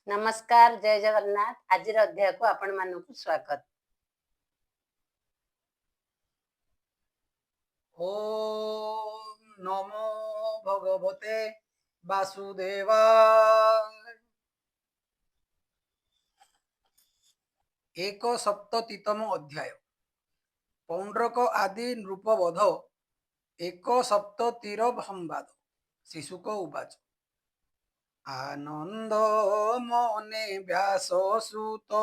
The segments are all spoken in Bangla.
नमस्कार, जय जगन्नाथ। आज अध्याय को आपण मानक स्वागत। ओम नमो भगवते वासुदेवाय। 1सप्ततितम अध्याय पौंड्रक आदि नृपवध 1सप्ततिर संवाद। शिशुक उवाच आनंद मने व्यास सुत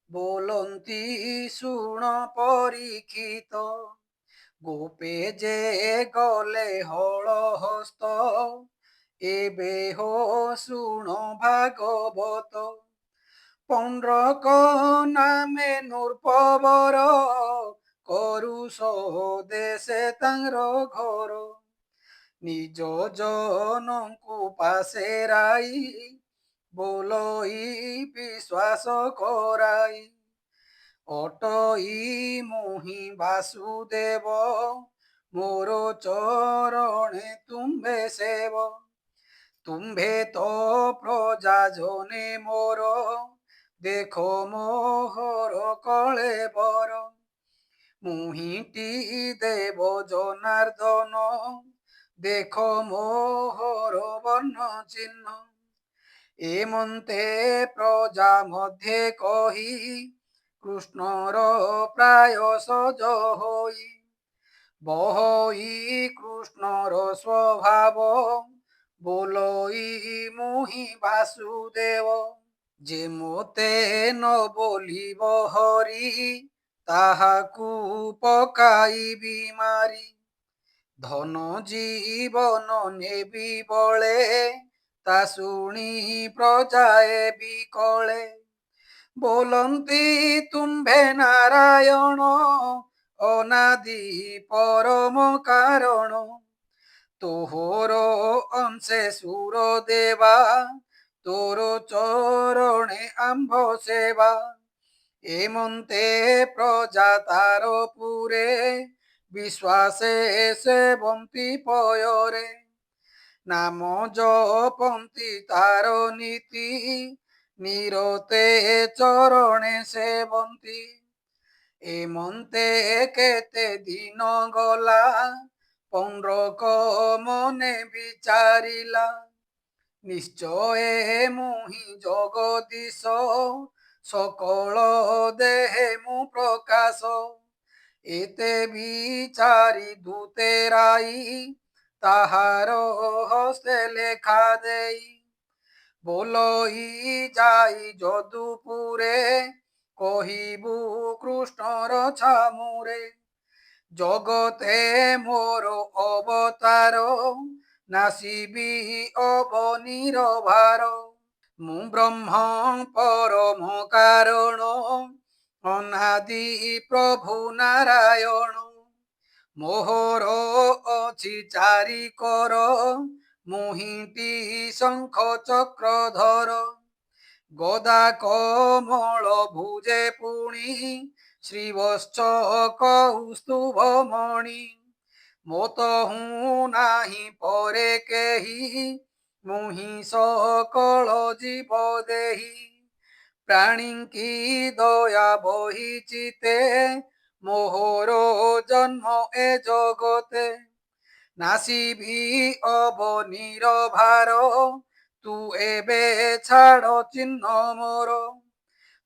बोलंती शुण परीक्षित गोपे जे गले हल हस्त एबे हो शुण भागवत पौंड्रक नामे नृपवर କରୁଷ ଦେଶେ ତାଙ୍କର ଘର ନିଜ ଜନଙ୍କୁ ପାଶେରାଇ ବୋଲଇ ବିଶ୍ୱାସ କରାଇ ଅଟଇ ମୁହିଁ ବାସୁଦେବ ମୋର ଚରଣେ ତୁମ୍ଭେ ସେବ ତୁମ୍ଭେ ତ ପ୍ରଜା ଜନେ ମୋର ଦେଖ ମୋହର କଳେବର ମୁହିଁଟି ଦେବ ଜନାର୍ଦ୍ଦନ ଦେଖ ମୋହର ବର୍ଣ୍ଣ ଚିହ୍ନ ଏମନ୍ତେ ପ୍ରଜା ମଧ୍ୟେ କହି କୃଷ୍ଣର ପ୍ରାୟ ସଜ ହୋଇ ବହଇ କୃଷ୍ଣର ସ୍ୱଭାବ ବୋଲଇ ମୁହିଁ ବାସୁଦେବ ଯେ ମୋତେ ନ ବୋଲିବ ହରି ତାହାକୁ ପକାଇବି ମାରି ଧନ ଜୀବନ ନେବି ବଳେ ତା ଶୁଣି ପ୍ରଜାଏ ବିକଳେ ବୋଲନ୍ତି ତୁମ୍ଭେ ନାରାୟଣ ଅନାଦି ପରମ କାରଣ ତୋହର ଅଂଶେ ସୁର ଦେବା ତୋର ଚରଣେ ଆମ୍ଭ ସେବା ଏମନ୍ତେ ପ୍ରଜା ତାର ପୁରେ ବିଶ୍ୱାସେ ସେବନ୍ତି ପୟରେ ନାମ ଜପନ୍ତି ତାର ନୀତି ନିରତେ ଚରଣେ ସେବନ୍ତି ଏମନ୍ତେ କେତେ ଦିନ ଗଲା ପୌଣ୍ଡ୍ରକ ମନେ ବିଚାରିଲା ନିଶ୍ଚୟ ମୁହିଁ ଜଗଦୀଶ ସକଳ ଦେହେ ମୁଁ ପ୍ରକାଶ ଏତେ ବିଚାରି ଦୂତେରାଇ ତାହାର ହସ୍ତେ ଲେଖା ଦେଇ ବୋଲଇ ଯାଇ ଯଦୁପୁରେ କହିବୁ କୃଷ୍ଣର ଛାମୁରେ ଜଗତେ ମୋର ଅବତାର ନାସିବି ଅବନୀର ଭାର ମୁଁ ବ୍ରହ୍ମ ପରମ କାରଣ ଅନାଦି ପ୍ରଭୁ ନାରାୟଣ ମୋହର ଅଛି ଚାରି କର ମୁହିଁଟି ଶଙ୍ଖ ଚକ୍ରଧର ଗଦା କମଳ ଭୁଜେ ପୁଣି ଶ୍ରୀବତ୍ସ କୌସ୍ତୁଭ ମଣି ମୋତହୁ ନାହିଁ ପରେ କେହି ମୁହିଁ ସକଳ ଜୀବ ଦେହି ପ୍ରାଣୀଙ୍କି ଦୟା ବହିଚିତେ ମୋହର ଜନ୍ମ ଏ ଜଗତେ ନାସିବି ଅବନୀର ଭାର ତୁ ଏବେ ଛାଡ଼ ଚିହ୍ନ ମୋର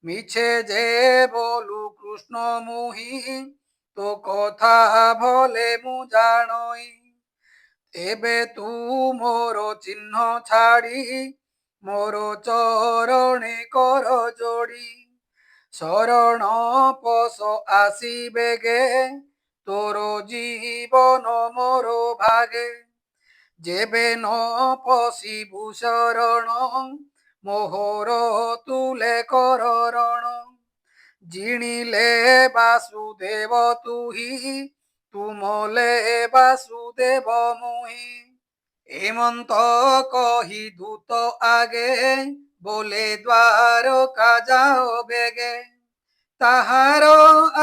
ମିଛେ ଯେ ବୋଲୁ କୃଷ୍ଣ ମୁହିଁ ତୋ କଥା ଭଲେ ମୁଁ ଜାଣଇ ଏବେ ତୁ ମୋର ଚିହ୍ନ ଛାଡ଼ି ମୋର ଚରଣେ କର ଯୋଡ଼ି ଶରଣ ପଶ ଆସି ବେଗେ ତୋର ଜୀବନ ମୋର ଭାଗେ ଯେବେ ନ ପଶିବୁ ଶରଣ ମୋହର ତୁଲେ କର ରଣ ଜିଣିଲେ ବାସୁଦେବ ତୁହି ତୁମଲେ ବାସୁଦେବ ମୁହିଁ ଏମନ୍ତ କହି ଦୂତ ଆଗେ ବୋଲେ ଦ୍ୱାରକା ଯାଅ ବେଗେ ତାହାର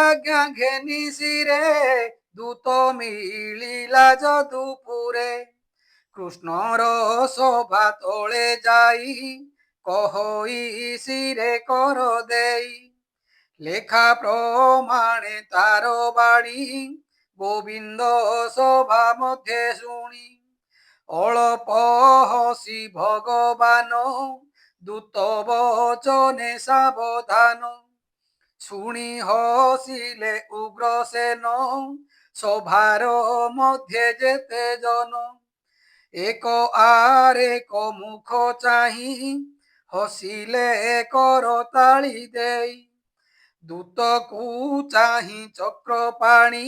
ଆଜ୍ଞା ଘେନି ଶିରେ ଦୂତ ମିଳିଲା ଯଦୁପୁରେ କୃଷ୍ଣର ସଭା ତଳେ ଯାଇ কহই শিরে কর দেই লেখা প্রমাণে তার বাণী গোবিন্দ সভা মধ্যে শুনি অল্প হসি ভগবান দূত বচনে সাবধান শুনি হসিলে উগ্রসেন সভার মধ্যে যেতে জন এক আর এক মুখ চাহি হসিলে করতালি দেই দূতକୁ চাহি চক্রপাণি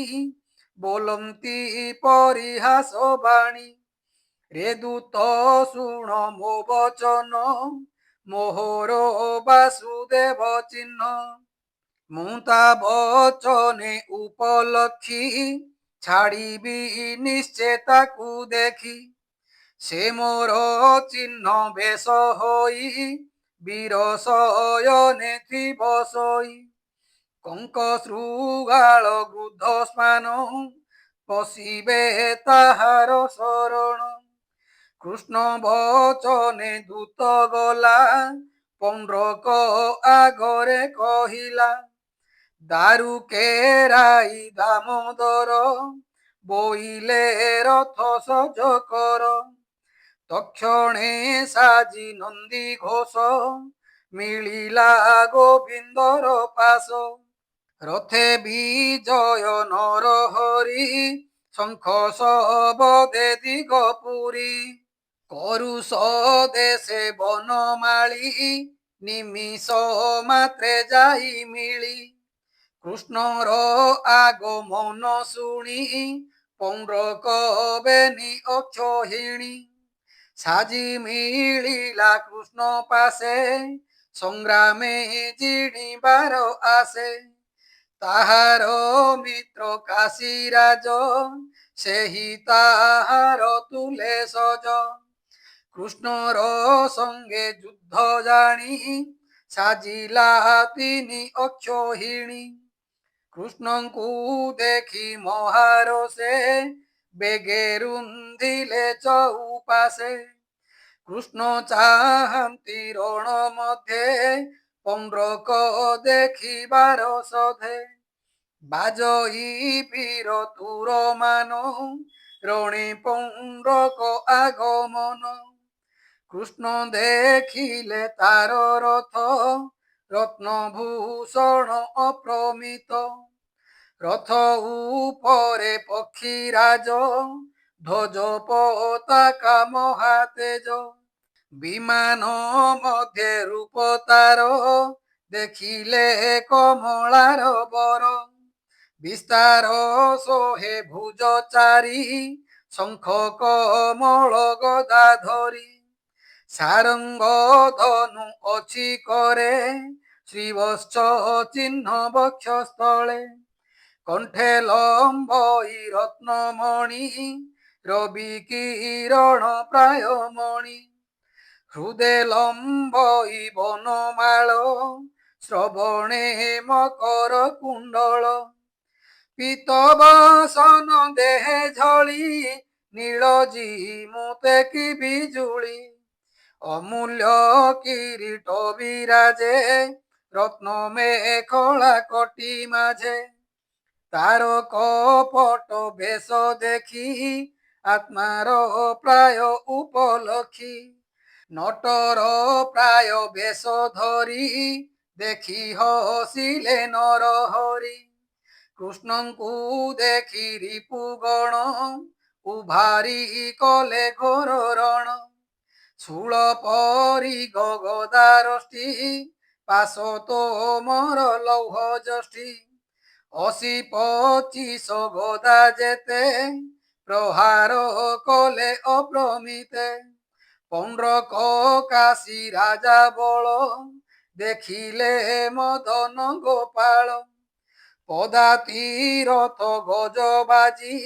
ବୋଲନ୍ତି ପରିହାସ ବାଣୀ ରେ ଦୂତ ଶୁଣ ମୋ ବଚନ ମୋହର ବାସୁଦେବ ଚିହ୍ନ ମୁଁ ତା ବଚନେ ଉପଲକ୍ଷୀ ଛାଡ଼ିବି ନିଶ୍ଚେ ତାକୁ ଦେଖି ସେ ମୋର ଚିହ୍ନ ବେଶ ହୋଇ ବୀର ଶୟନେ ଥିବ ଶୋଇ କଙ୍କ ଶୃଗାଳ ଗୃଧ ସ୍ନାନ ପଶିବେ ତାହାର ଶରଣ କୃଷ୍ଣ ବଚନେ ଦୂତ ଗଲା ପଣ୍ଡ୍ରକ ଆଗରେ କହିଲା ଦାରୁ କେରାଇ ଦାମୋଦର ବୋଇଲେ ରଥ ସଜ କର তক্ষণে সাজি নন্দী ঘোষ মিলিলা গোবিন্দর পাশ রথে বিজয় নর হরি শঙ্খ শবদে দিগপুরী করুষ দেশে বনমালী নিমিষ মাত্রে যাই মিলি কৃষ্ণর আগমন শুনি পৌণ্ড্রক বেনি অক্ষহিণী সাজি মিলিলা কৃষ্ণ পাশে সংগ্রামে জিଣିবার আসে তাহার মিত্র কাশীরাজ সেই তাহার তুলে সজ কৃষ্ণর সঙ্গে যুদ্ধ জানি সাজিলা তিনি অক্ষহিণী কৃষ্ণଙ୍କୁ দেখি মহারসে বেগে রুন্ধিলে চৌপাশে কৃষ্ণ চাহান্তি রণ মধ্যে পৌণ্ড্রক দেখিবার সধে বাজই বীর তুর মান রণে পৌণ্ড্রক আগমন কৃষ্ণ দেখিলে তার রথ রত্নভূষণ অপ্রমিত রথ উপরে পক্ষীরাজ ধ্বজ পতাকা মহাতেজ বিমান মধ্যে রূপ তার দেখিলে কমলার বর বিস্তার সোহে ভুজ চারি শঙ্খ কমল গদা ধরি সারঙ্গ ধনু অছি করে শ্রীবৎস চিহ্ন বক্ষস্থলে কণ্ঠে লম্বই রত্নমণি রবি কিরণ প্রায় মণি হৃদে লম্বই বনমাল শ্রবণে মকর কুণ্ডল পিতবসন দেহে ঝଳି নীলজি মুতে কি বিজুଳି অমূল্য কিরিট বিরাজে রত্ন মেখলা কটি মাঝে তার কপট বেশ দেখি আত্মার প্রায় উপলক্ষী নটর প্রায় বেশ ধরি দেখি হসিলে নর হরি কৃষ্ণଙ୍କୁ দেখি রিপুগণ উভারি কলে ঘোর রণ শূଳ পরি গদারষ্টি পাশ তোমর লৌহ যষ্টি 80-25 গদা যেতে প্রহার কলে অপ্রমিতে পৌণ্ড্রক কাশী রাজা বল দেখিলে মদন গোপাল পদাতি রথ গজবাজি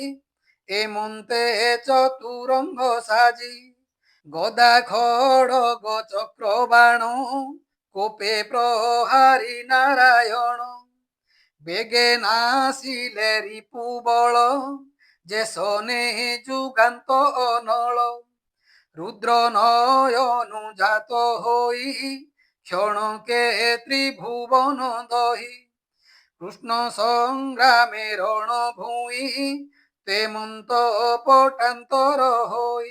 এমন্তে চতুরঙ্গ সাজি গদা খড়গ চক্র বাণ কোপে প্রহারি নারায়ণ বেগে নাসিলে রিপু বল যে সনে যুগান্ত অনল রুদ্র নয়নু জাত হই ক্ষণকে ত্রিভুবন দহি কৃষ্ণ সংগ্রামে রণভূমি তেমন্ত পটান্তর হই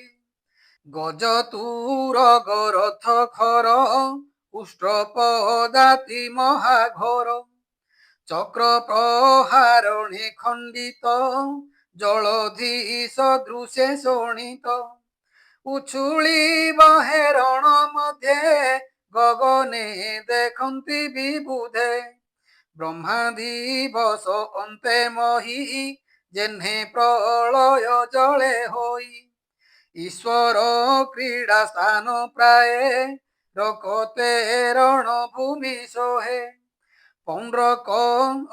গজ তুর গরথ খর উষ্ট্র পদাতি মহাঘোর চক্র প্রহারণে খণ্ডিত জলধি সদৃশে শোণিত উছুলি বহে রণ মধ্যে গগনে দেখন্তি বিবুধে ব্রহ্মা দিবস অন্তে মহি যেহ্নে প্রলয় জলে হই ঈশ্বর ক্রীড়া স্থান প্রায়ে রকতে রণভূমি সোহে পৌণ্ড্রক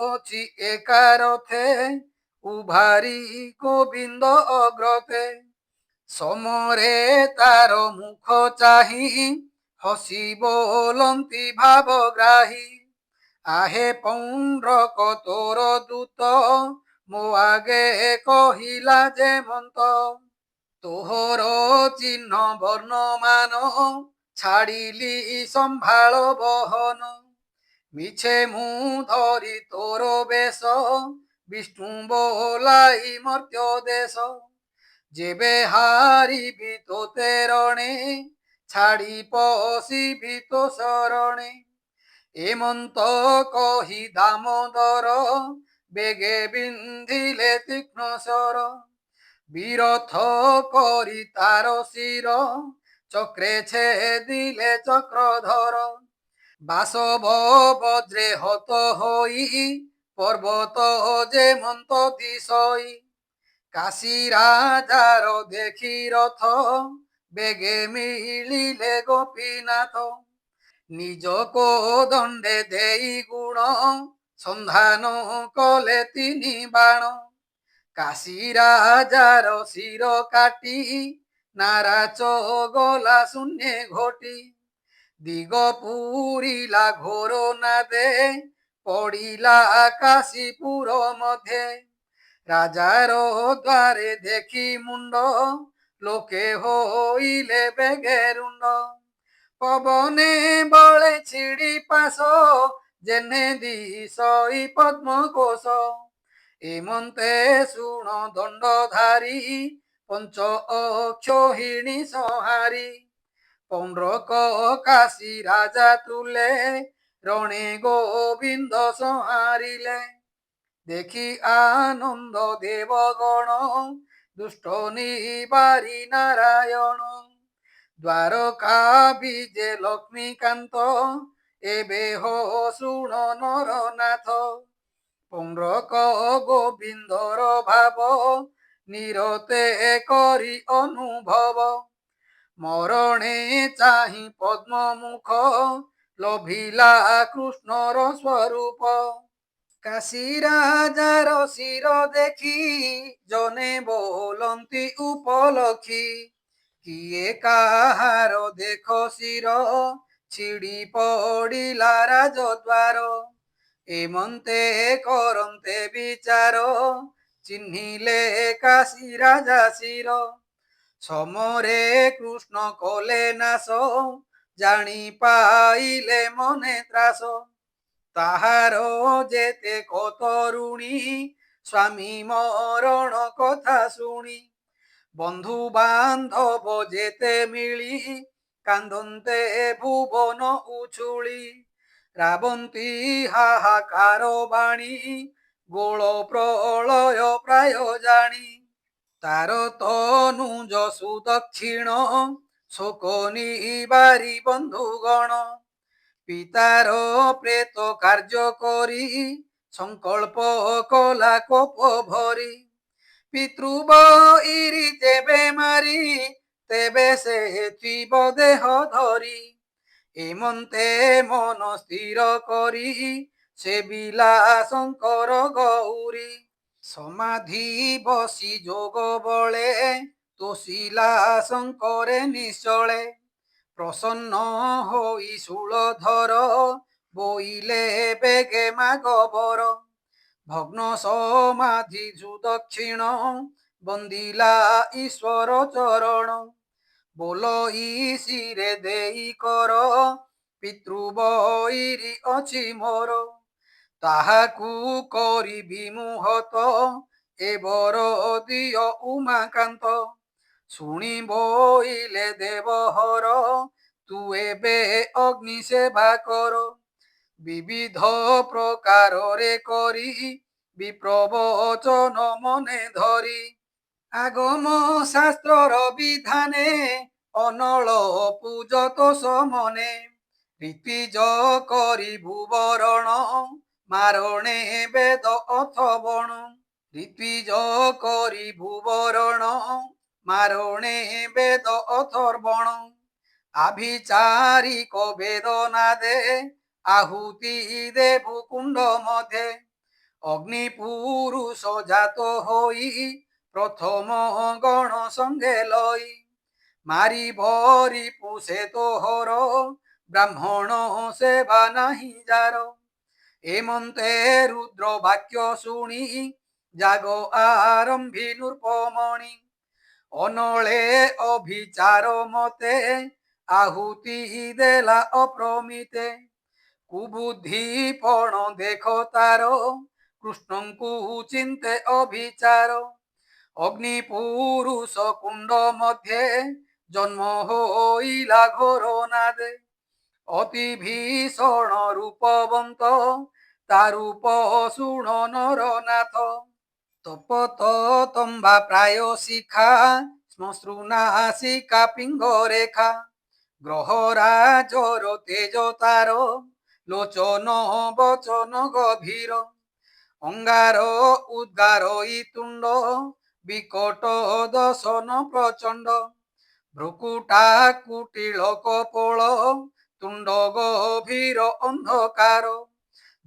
অচি একারথে উভারি গোবিন্দ অগ্রতে সমরে তার মুখ চাহি হসি বলন্তি ভাবগ্রাহী আহে পৌণ্ড্রক তোর দূত ମୋ আগে কহিলা যে মন্ত তোহর চিহ্ন বর্ণমান ছাড়িলি সম্ভাଳ বহন মিছে মু ধরি তোর বেশ বিষ্ণু বোলাই মর্ত্য দেশ যেবে হারিবি তোতে রণে ছাড়ি পশিবি তো শরণে এমন্ত কহি দামোদর বেগে বিন্ধিলে তীক্ষ্ণ স্বর বিরথ করি তার শির চক্রে ছেদিলে চক্রধর বাসব বজ্রে হত হই পর্বত যে মন্ত দিশই কাশী রাজার দেখি রথ বেগে মিলিলে গোপীনাথ নিজ কোদণ্ডে দেই গুণ সন্ধান কলে তিনি বাণ কাশী রাজার শির কাটি নারাচ গলা শূন্যে ঘটি দিগ পুরিলা ঘোর নাদে পড়িলা কাশীপুর মধ্যে রাজার দ্বারে দেখি মুন্ড লোকে হইলে বেগে রুণ্ড পবনে বলে ছিড়ি পাশ যেনে দিশই পদ্ম কোষ এমন্তে শুণ দণ্ডধারী পঞ্চ অক্ষহিণী সংহারী পৌণ্ড্রক কাশী রাজা তুলে রণে গোবিন্দ সংহারিলে দেখি আনন্দ দেবগণ দুষ্ট নিবারী নারায়ণ দ্বারকা বিজে লক্ষ্মীকান্ত এবে হো শুণ নরনাথ পৌণ্ড্রক গোবিন্দর ভাব নিরতে করি অনুভব মরণে চাহি পদ্ম মুখ লোভিলা কৃষ্ণর স্বরূপ কাশী রাজার শির দেখি জনে বলন্তি উপলক্ষী কিয়ে কাহার দেখ শির ছিড়ি পড়িলা রাজদ্বার এমন্তে করন্তে বিচার চিহ্নিলে কাশী রাজা শির সমরে কৃষ্ণ কলে নাশ জানি পাইলে মনে ত্রাস তাহার যেতে কত ঋণী স্বামী মরণ কথা শুনি বন্ধু বান্ধব যেতে মিলি কান্দন্তে ভুবন উছুলি রাবন্তী হাহাকার বাণী গোଳ প্রলয় প্রায় জানি তার তনুজ সুদক্ষিণ শোক নিবারি বন্ধুগণ পিতার প্রেত কার্য করি সংকল্প কলা কোপ ভরি পিতৃব ইরি যেবে মারি তেবে সে ত্রিব দেহ ধরি এমন্তে মন স্থির করি সে বিলা শঙ্কর গৌরী সমাধি বসি যোগ বলে তোষিলা শঙ্করে নিশ্চলে প্রসন্ন হই শূলধর বইলে বেগে মাগবর ভগ্ন সমাধি দক্ষিণ বন্দিলা ঈশ্বর চরণ ବୋଲଇ ଶିରେ ଦେଇ କର ପିତୃ ବୈରୀ ଅଛି ମୋର ତାହାକୁ କରିବି ମୁହତ ଏ ବର ଦିଅ ଉମାକାନ୍ତ ଶୁଣି ବୋଇଲେ ଦେବହର ତୁ ଏବେ ଅଗ୍ନି ସେବା କର ବିବିଧ ପ୍ରକାରରେ କରି ବିପ୍ରବଚନ ମନେ ଧରି আগম শাস্ত্রর বিধানে অনল পূজত সমনে ঋত্বিজ করি ভুবরণ মারণে বেদ অথবণ ঋত্বিজ করি ভুবরণ মারণে বেদ অথর্বণ আভিচারিক বেদনাদে আহুতি দেবু কুণ্ড মধ্যে অগ্নি পুরুষ জাত হই প্রথম গণ সঙ্গে লই মারি ভরি পুষে তোহর ব্রাহ্মণ সেবা নাহি যার এমন্তে রুদ্র বাক্য শুনি জাগ আরম্ভি নৃপমণি অনলে অভিচার মতে আহুতি দেলা অপ্রমিতে কুবুদ্ধি পণ দেখ তার কৃষ্ণଙ୍କୁ চিন্তে অভিচার অগ্নি পুরুষ কুণ্ড মধ্যে জন্ম হইলা ঘোর নাদে অতি ভীষণ রূপবন্ত তারূপ শুণ নরনাথ তপত তম্বা প্রায় শিখা শ্মশ্রুনাশিকা পিঙ্গ রেখা গ্রহরাজর তেজ তার লোচন বচন গভীর অঙ্গার উদ্গার তুণ্ড বিকট দশন প্রচণ্ড ভ্রুকুটা কুটিল কপোল তুণ্ড গভীর অন্ধকার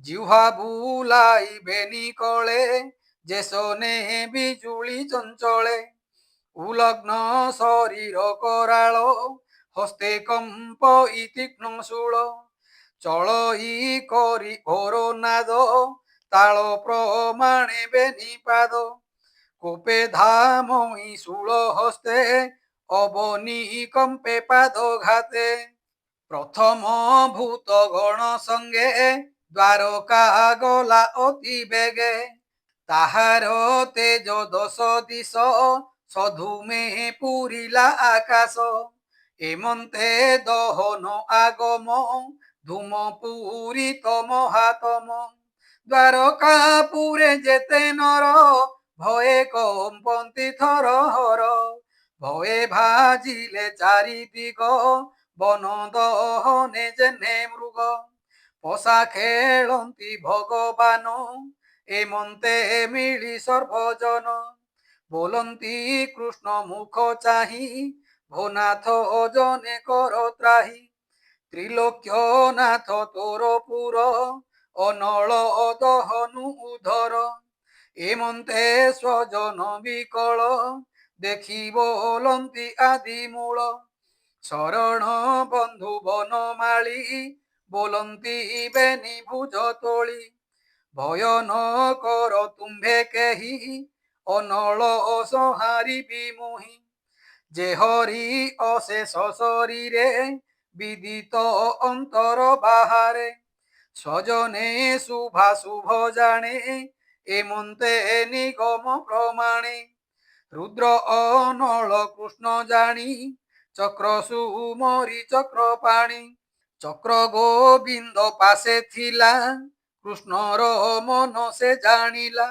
জিহ্বা বুলাইবে নিকলে যেসনে বিজুলি চঞ্চলে উলগ্ন শরীর কৰাଳ হস্তে কম্প তীক্ষ্ণ শূଳ চলই করি ঘোর নাদ তাল প্রমাণে বেনিপাদ কোপে ধামই শূଳ হস্তে অবনি কম্পে পাদ ঘাতে প্রথম ভূত গণ সঙ্গে দ্বারকা গলা অতি বেগে তাহার তেজ দশ দিশ সধুমে পুরিলা আকাশ এমন্তে দহন আগম ধূম পূরিত মহাতম দ্বারকাপুরে যেতে নর ভয়ে কম্পন্তি থর হর ভয়ে ভাজিলে চারিদিগ বন দহনে যেনে মৃগ পশা খেলন্তি ভগবান এমন্তে মিলি সর্বজন বলন্তি কৃষ্ণ মুখ চাহি ভোনাথ জনে কর ত্রাহি ত্রিলোক্যনাথ তোর পুর অনল দহনু উধর এমন্তে স্বজন বিকল দেখি বলন্তি আদি মূল শরণ বন্ধু বনমালী বলন্তি বেনি ভুজ তোଳି ভয় ন কর তুম্ভে কেহি অনল অসহারি বিমোহি যে হরি অশেষ শরীরে বিদিত অন্তর বাহারে স্বজনে শুভা শুভ জানে এমন্তে নিগম প্রমাণে রুদ্র অনল কৃষ্ণ জানি চক্র সুমরি চক্র পাণি চক্র গোবিন্দ পাশে থিলা কৃষ্ণর মন সে জানিলা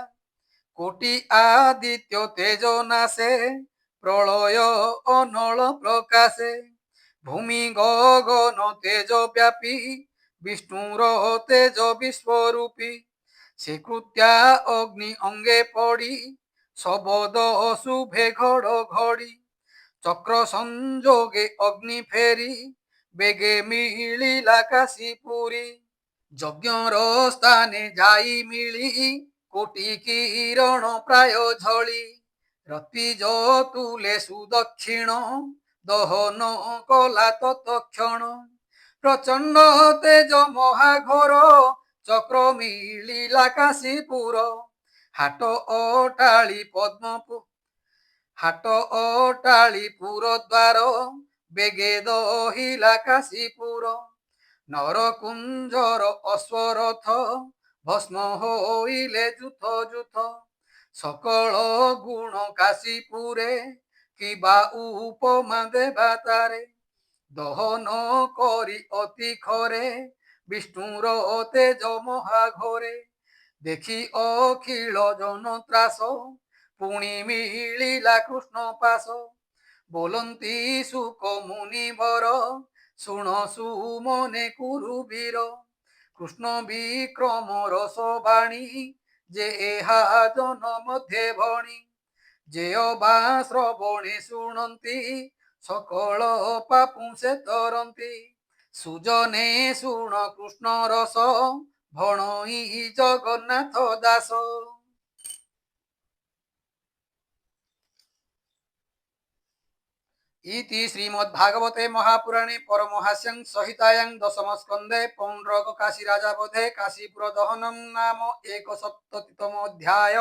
কোটি আদিত্য তেজ নাশে প্রলয় অনল প্রকাশে ভূমি গগন তেজ ব্যাপী বিষ্ণুর তেজ বিশ্বরূপী সে কৃত্যা অগ্নি অঙ্গে পড়ি শবদ শুভে ঘড় ঘড়ি চক্র সংযোগে অগ্নি ফেরি বেগে মিলিলা কাশীপুরী যজ্ঞর স্থানে যাই মিলি কোটি কিরণ প্রায় ঝলি রতিজ তুলে সুদক্ষিণ দহন কলা তৎক্ষণ প্রচন্ড তেজ মহাঘোর চক্র মিলিলা কাশীপুর হাট অটাଳି পদ্মপুর হাট অটাଳି পুর দ্বার বেগে দহিলা কাশীপুর নরকুঞ্জর অশ্বরথ ভস্ম হইলে যুথ যুথ সকল গুণ কাশীপুরে কিবা উপমা দেবা তারে দহন করি অতি খরে বিষ্ণুর তেজ মহাঘরে দেখি অখিল জন ত্রাস পুଣି মিଳିଲା কৃষ্ণ পাশ ବୋଲନ୍ତି ସୁକ ମୁନିବର ଶୁଣ ସୁମନେ କୁରୁବୀର କୃଷ୍ଣ ବିକ୍ରମ ରସ ବାଣୀ ଯେ ଏହା ଜନ ମଧ୍ୟେ ଭଣୀ ଯେ ଅବା ଶ୍ରବଣେ ଶୁଣନ୍ତି সকল পাপু সে তরন্তি সুজনে শুণ কৃষ্ণ রস ভণই জগন্নাথ দাস। इति श्रीमद्भागवते महापुराणे परमहास्यं संहितायां दशमस्कन्धे पौण्ड्रक काशी राजा वधे काशीपुर दहनं नाम 1 सप्ततितमोऽध्याय।